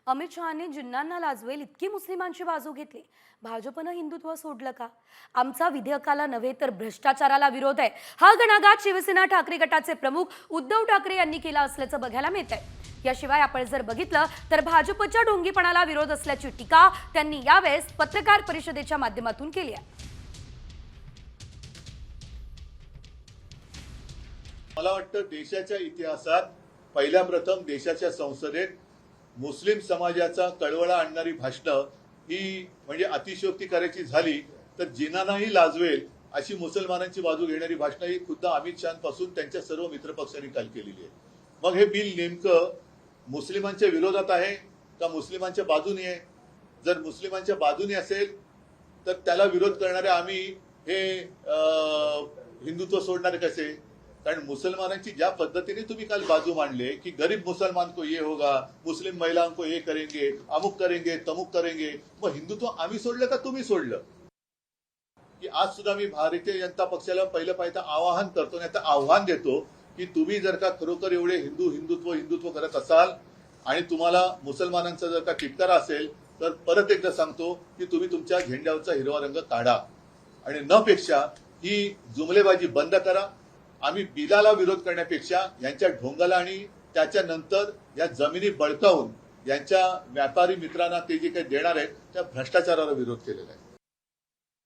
अमित शहाने जिन्नांना लाजवेल इतकी मुस्लिमांची बाजू घेतली। भाजपनं हिंदुत्व सोडलं का? आमचा विधेयकाला नव्हे तर भ्रष्टाचाराला विरोध आहे, हा घणाघात शिवसेना ठाकरे गटाचे प्रमुख उद्धव ठाकरे यांनी केला असल्याचं बघायला मिळत आहे। याशिवाय आपण जर बघितलं तर भाजपच्या ढोंगीपणाला विरोध असल्याची टीका त्यांनी यावेळेस पत्रकार परिषदेच्या माध्यमातून केली आहे। मला वाटतं देशाच्या इतिहासात पहिल्या प्रथम देशाच्या संसदेत मुस्लिम समाजाचा कळवळा आणणारी भाषणं ही म्हणजे अतिशयोक्ती करायची झाली तर जिनांनाही लाजवेल अशी मुसलमानांची बाजू घेणारी भाषणं ही खुद्द अमित शहापासून त्यांच्या सर्व मित्रपक्षांनी काल केलेली आहे। मग हे बिल नेमकं मुस्लिमांच्या विरोधात आहे का मुस्लिमांच्या बाजूने आहे? जर मुस्लिमांच्या बाजूने असेल तर त्याला विरोध करणारे आम्ही हे हिंदुत्व सोडणारे कसे? कारण मुसलमानांची ज्या पद्धतीने तुम्ही काल बाजू मांडले की गरीब मुसलमान को ये होगा, मुस्लिम महिलाओं को ये करेंगे, अमुक करेंगे, तमुक करेंगे, मग हिंदुत्व आम्ही सोडलं का तुम्ही सोडलं? की आज सुद्धा मी भारतीय जनता पक्षाला पहिलं पाहिजे आवाहन करतो, नाही तर आव्हान देतो की तुम्ही जर का खरोखर एवढे हिंदुत्व करत असाल आणि तुम्हाला मुसलमानांचा जर का तिटकारा असेल तर परत एकदा सांगतो की तुम्ही तुमच्या झेंड्यावरचा हिरवा रंग काढा आणि न पेक्षा ही जुमलेबाजी बंद करा। आम्ही बिलाला विरोध करण्यापेक्षा यांच्या ढोंगाला आणि त्याच्यानंतर या जमिनी बळकावून यांच्या व्यापारी मित्रांना ते जे काही देणार आहेत त्या भ्रष्टाचाराला विरोध केलेला आहे।